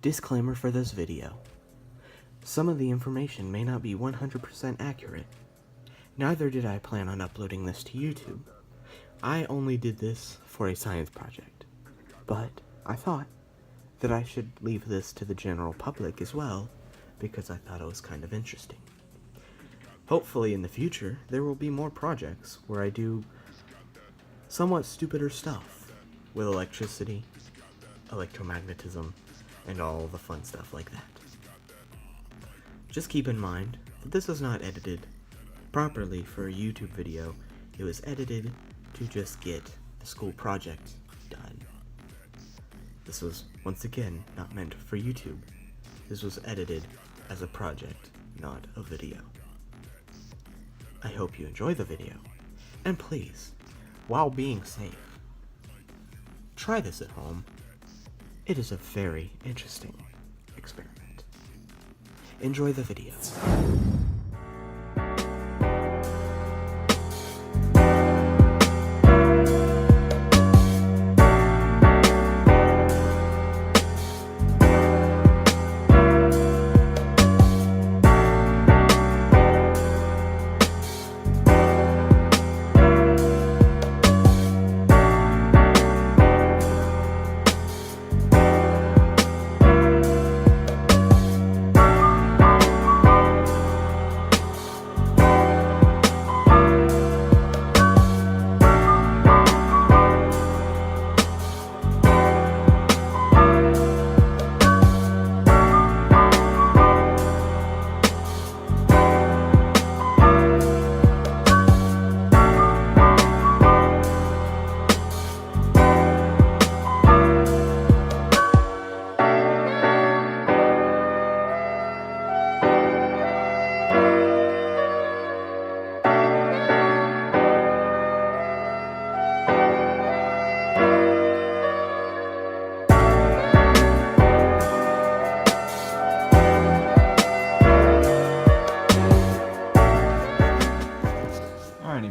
Disclaimer for this video. Some of the information may not be 100% accurate. Neither did I plan on uploading this to YouTube. I only did this for a science project. But I thought that I should leave this to the general public as well, because I thought it was kind of interesting. Hopefully in the future, there will be more projects where I do somewhat stupider stuff with electricity, electromagnetism, and all the fun stuff like that. Just keep in mind that this is not edited properly for a YouTube video. It was edited to just get the school project done. This was, once again, not meant for YouTube. This was edited as a project, not a video. I hope you enjoy the video, and please, while being safe, try this at home. It is a very interesting experiment. Enjoy the video.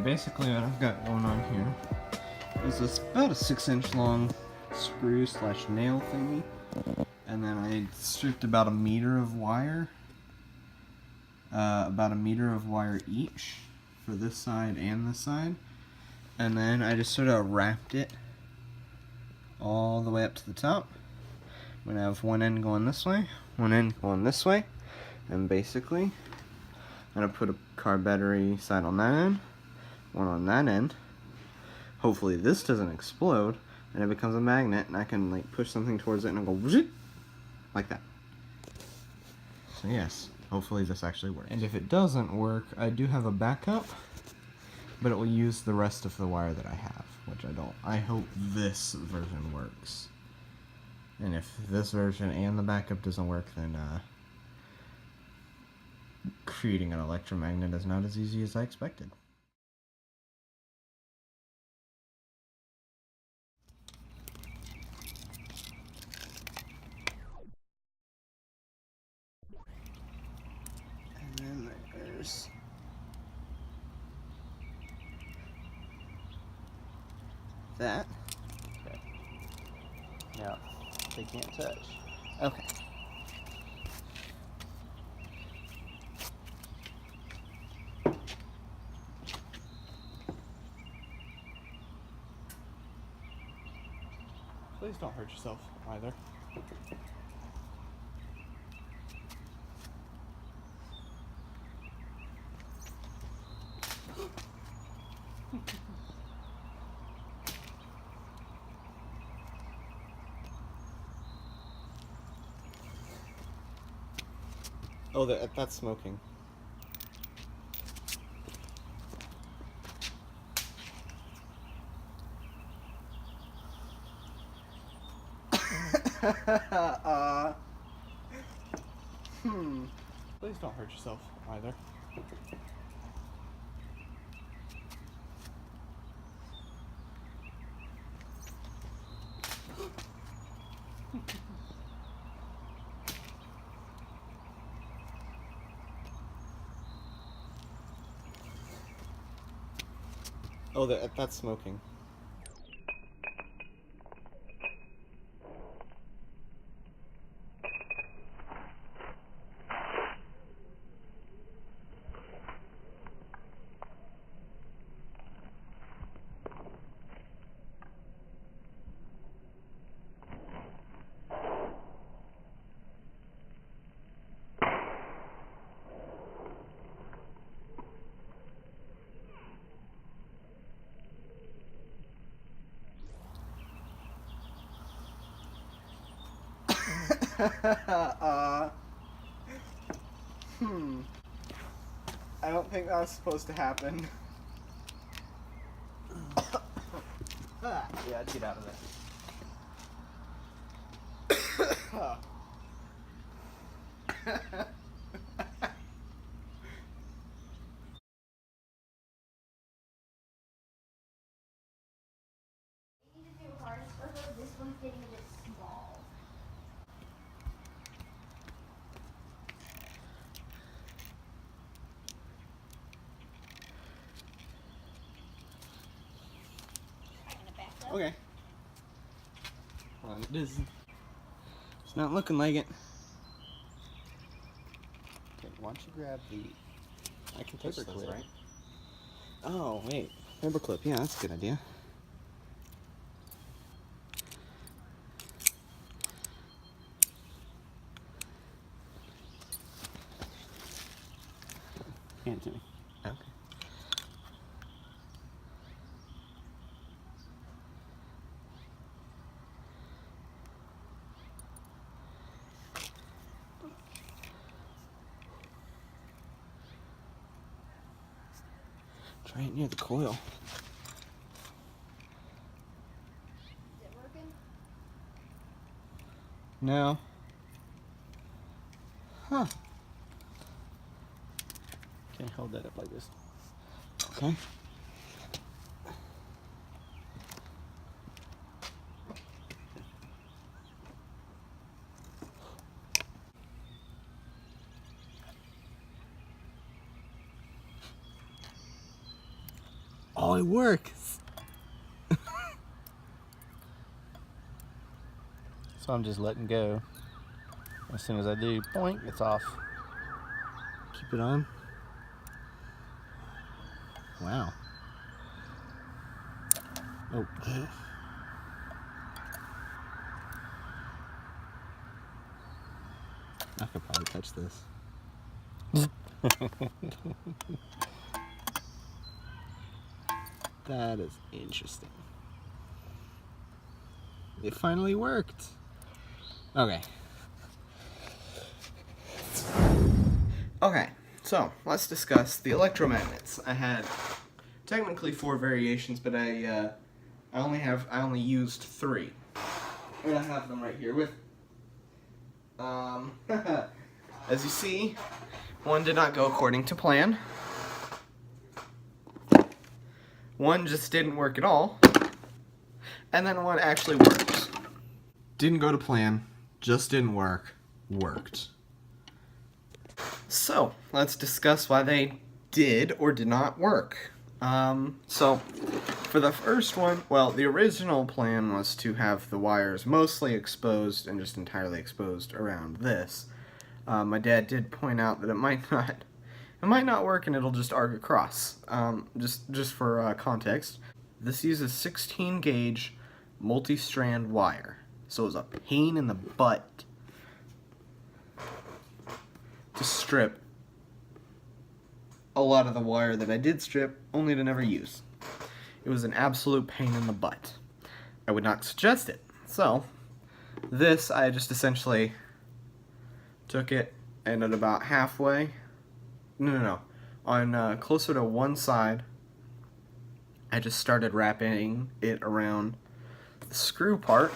Basically what I've got going on here is this about a 6-inch long screw / nail thingy, and then I stripped about a meter of wire, each for this side and this side, and then I just sort of wrapped it all the way up to the top. I'm going to have one end going this way, one end going this way, and basically I'm going to put a car battery side on that end, one on that end. Hopefully this doesn't explode and it becomes a magnet, and I can like push something towards it and it'll go like that. So yes, hopefully this actually works. And if it doesn't work, I do have a backup, but it will use the rest of the wire that I have, which I don't. I hope this version works. And if this version and the backup doesn't work, then creating an electromagnet is not as easy as I expected. That. Okay. Now, they can't touch. Okay. Please don't hurt yourself either. Oh, that's smoking. Please don't hurt yourself either. Oh, that's smoking. I don't think that was supposed to happen. Yeah, I'd get out of there. This one's getting a bit small. Okay. Well, it is. It's not looking like it. Okay, why don't you grab the I can touch paper those, clip. right? Oh, wait. Paper clip. Yeah, that's a good idea. Hand it to me. Okay. Try it near the coil. Is it working? No. Huh. Okay, hold that up like this. Okay. Oh, it works. So I'm just letting go. As soon as I do, boink, it's off. Keep it on. Wow. Oh. I could probably touch this. That is interesting. It finally worked. Okay. Okay, so let's discuss the electromagnets. I had technically 4 variations, but I only used 3. And I have them right here with. As you see, one did not go according to plan. One just didn't work at all. And then one actually worked. Didn't go to plan, just didn't work, worked. So, let's discuss why they did or did not work. So, for the first one, well, the original plan was to have the wires mostly exposed and just entirely exposed around this. My dad did point out that it might not work and it'll just arc across. Just for context, this uses 16 gauge multi-strand wire, so it was a pain in the butt to strip a lot of the wire that I did strip, only to never use. It was an absolute pain in the butt. I would not suggest it. So, this I just essentially took it and at about halfway, on closer to one side, I just started wrapping it around the screw part.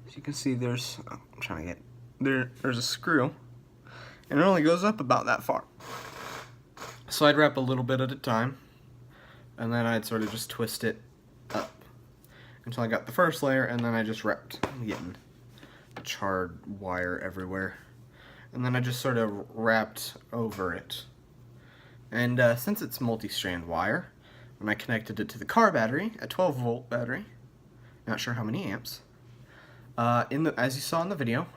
As you can see, there's a screw, and it only goes up about that far. So I'd wrap a little bit at a time, and then I'd sort of just twist it up until I got the first layer, and then I just wrapped. I'm getting charred wire everywhere. And then I just sort of wrapped over it. And since it's multi-strand wire, when I connected it to the car battery, a 12-volt battery, not sure how many amps, as you saw in the video,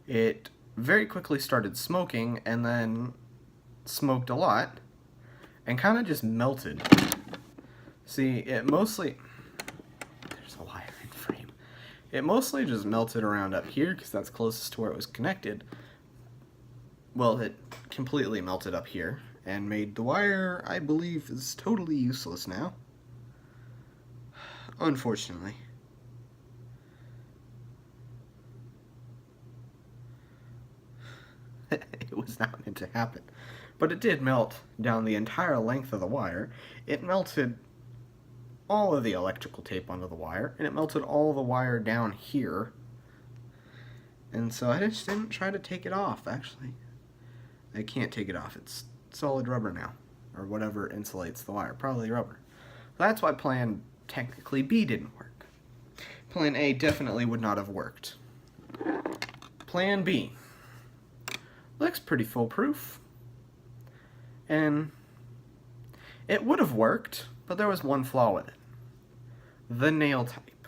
it very quickly started smoking, and then smoked a lot, and kind of just melted. See, it mostly, there's a wire in frame. It mostly just melted around up here, because that's closest to where it was connected. Well, it completely melted up here, and made the wire, I believe, is totally useless now. Unfortunately. It was not meant to happen. But it did melt down the entire length of the wire. It melted all of the electrical tape onto the wire, and it melted all the wire down here. And so I just didn't try to take it off, actually. I can't take it off. It's solid rubber now, or whatever insulates the wire, probably rubber. So that's why plan technically B didn't work. Plan A definitely would not have worked. Plan B looks pretty foolproof. And it would have worked, but there was one flaw with it. The nail type.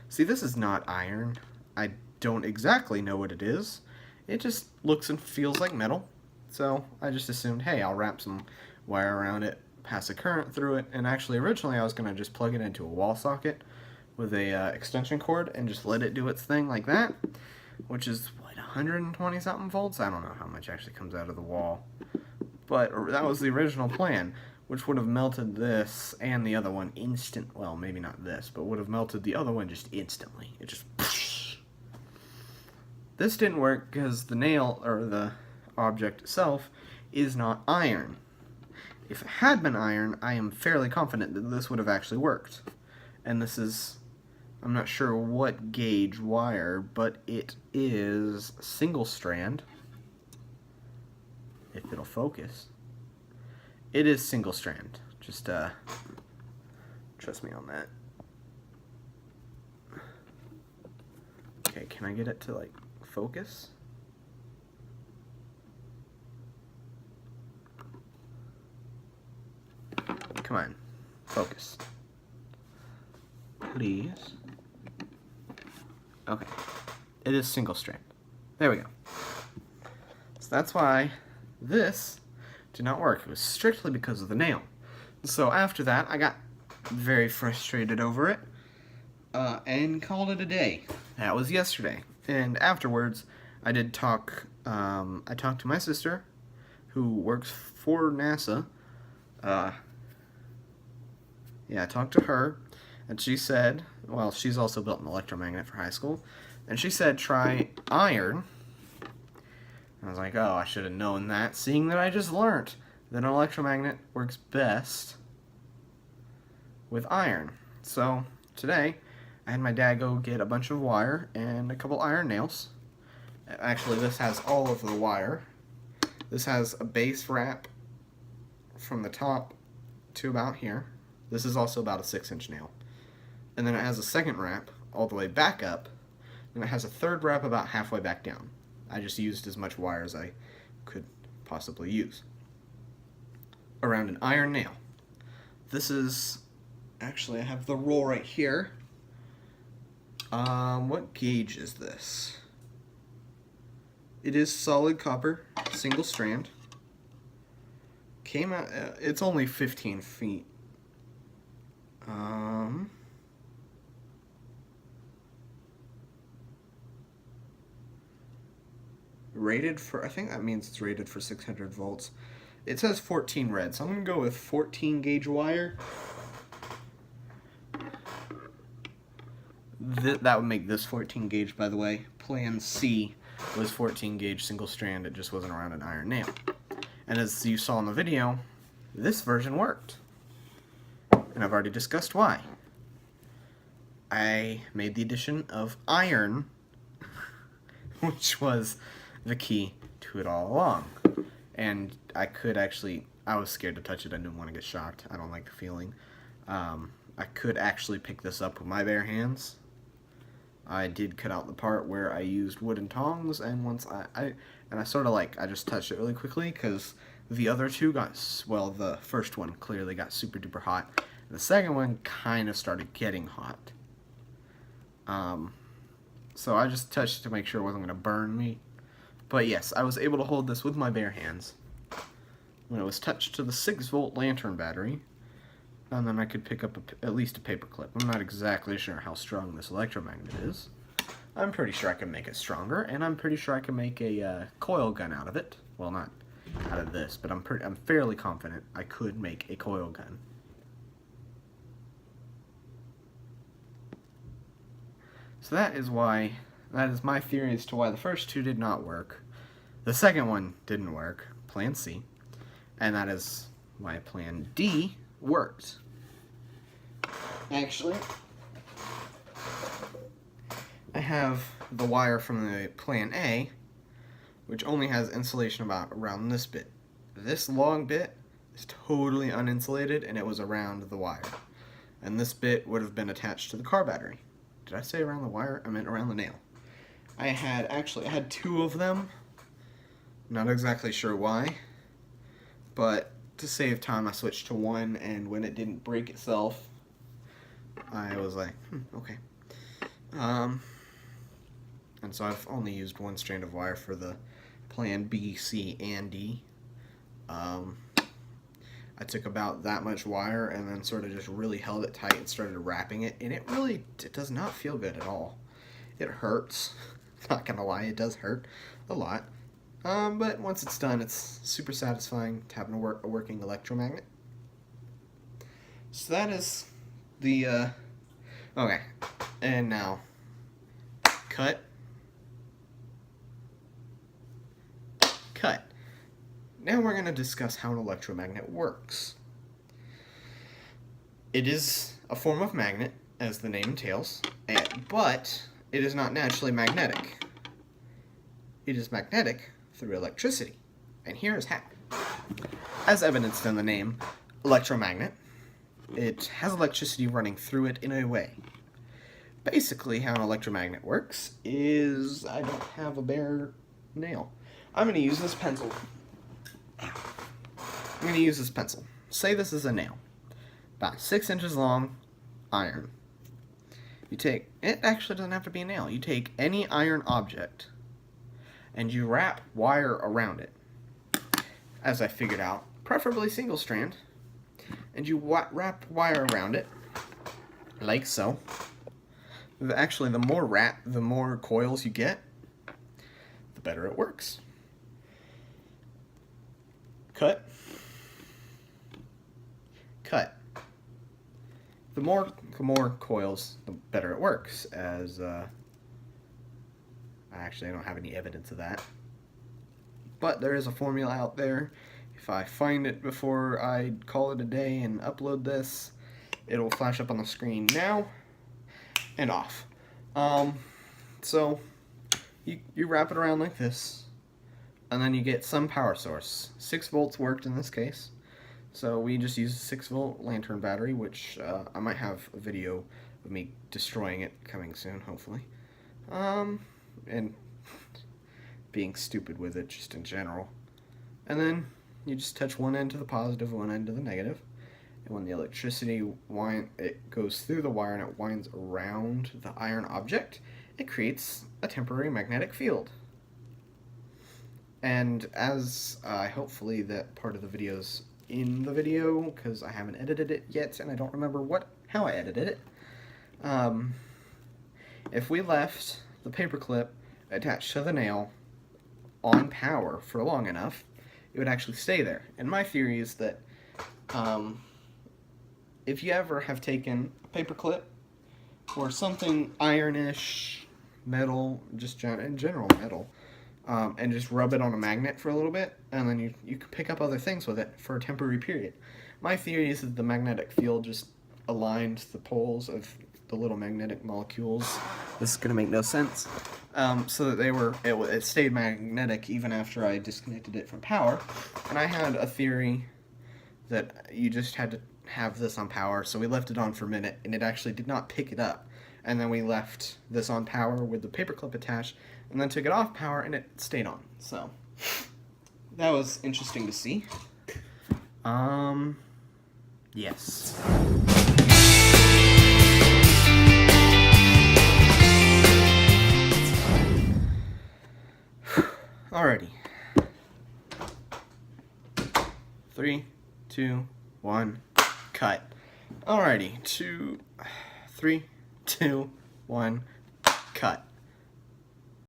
See, this is not iron. I don't exactly know what it is. It just looks and feels like metal. So I just assumed, hey, I'll wrap some wire around it, pass a current through it, and actually originally I was going to just plug it into a wall socket with a extension cord and just let it do its thing like that, which is, what, 120 something volts? I don't know how much actually comes out of the wall. But that was the original plan, which would have melted this and the other one well, maybe not this, but would have melted the other one just instantly. It just... This didn't work because the nail, or the object itself, is not iron. If it had been iron, I am fairly confident that this would have actually worked. And this is, I'm not sure what gauge wire, but it is single strand. If it'll focus. It is single strand. Just trust me on that. Okay, can I get it to like focus? Come on, focus. Please. Okay. It is single strand. There we go. So that's why this did not work. It was strictly because of the nail. So after that, I got very frustrated over it and called it a day. That was yesterday. And afterwards, I did talk. I talked to my sister, who works for NASA. Yeah, I talked to her, and she said, well, she's also built an electromagnet for high school, and she said try iron. I was like, oh, I should have known that, seeing that I just learned that an electromagnet works best with iron. So today, I had my dad go get a bunch of wire and a couple iron nails. Actually, this has all of the wire. This has a base wrap from the top to about here. This is also about a 6-inch nail. And then it has a second wrap all the way back up, and it has a third wrap about halfway back down. I just used as much wire as I could possibly use around an iron nail. This is, actually I have the roll right here. What gauge is this? It is solid copper, single strand. Came out, it's only 15 feet. Rated for, I think that means it's rated for 600 volts. It says 14 red, so I'm going to go with 14 gauge wire. That would make this 14 gauge, by the way. Plan C was 14 gauge single strand, it just wasn't around an iron nail. And as you saw in the video, this version worked. And I've already discussed why. I made the addition of iron, which was the key to it all along. And I could actually, I was scared to touch it, I didn't want to get shocked, I don't like the feeling. I could actually pick this up with my bare hands. I did cut out the part where I used wooden tongs, and once I sort of like, I just touched it really quickly, because the other two got, well, the first one clearly got super duper hot. The second one kind of started getting hot. So I just touched it to make sure it wasn't going to burn me. But yes, I was able to hold this with my bare hands when it was touched to the 6-volt lantern battery. And then I could pick up at least a paper clip. I'm not exactly sure how strong this electromagnet is. I'm pretty sure I can make it stronger, and I'm pretty sure I can make a coil gun out of it. Well, not out of this, but I'm fairly confident I could make a coil gun. So that is my theory as to why the first two did not work. The second one didn't work, plan C, and that is why plan D worked. Actually, I have the wire from the plan A, which only has insulation about around this bit. This long bit is totally uninsulated, and it was around the wire. And this bit would have been attached to the car battery. Did I say around the wire? I meant around the nail. I had two of them. Not exactly sure why, but to save time I switched to one, and when it didn't break itself, I was like, okay. And so I've only used one strand of wire for the plan B, C, and D. I took about that much wire and then sort of just really held it tight and started wrapping it, and it does not feel good at all. It hurts. Not gonna lie, it does hurt a lot. But once it's done, it's super satisfying to have a working electromagnet. So that is the, okay. And now, cut. Now we're going to discuss how an electromagnet works. It is a form of magnet, as the name entails, but it is not naturally magnetic. It is magnetic through electricity, and here is how. As evidenced in the name, electromagnet, it has electricity running through it in a way. Basically, how an electromagnet works is, I don't have a bare nail. I'm going to use this pencil. I'm going to use this pencil. Say this is a nail. About 6 inches long, iron. It actually doesn't have to be a nail. You take any iron object and you wrap wire around it. As I figured out, preferably single strand. And you wrap wire around it, like so. Actually, the more coils you get, the better it works. Cut. The more coils, the better it works, as actually I don't have any evidence of that. But there is a formula out there. If I find it before I call it a day and upload this, it'll flash up on the screen now and off. So you wrap it around like this, and then you get some power source. 6 volts worked in this case. So we just use a 6-volt lantern battery, which I might have a video of me destroying it coming soon, hopefully. And being stupid with it just in general. And then you just touch one end to the positive, one end to the negative. And when the electricity it goes through the wire and it winds around the iron object, it creates a temporary magnetic field. And as hopefully that part of the video's in the video, because I haven't edited it yet and I don't remember how I edited it. If we left the paperclip attached to the nail on power for long enough, it would actually stay there. And my theory is that if you ever have taken a paperclip or something ironish, metal, just in general metal, and just rub it on a magnet for a little bit, and then you can pick up other things with it for a temporary period. My theory is that the magnetic field just aligned the poles of the little magnetic molecules. This is going to make no sense. So that it stayed magnetic even after I disconnected it from power. And I had a theory that you just had to have this on power, so we left it on for a minute, and it actually did not pick it up. And then we left this on power with the paperclip attached, and then took it off power, and it stayed on. So that was interesting to see. Yes. Alrighty. 3, 2, 1, cut. Alrighty, 3, 2, 1, cut.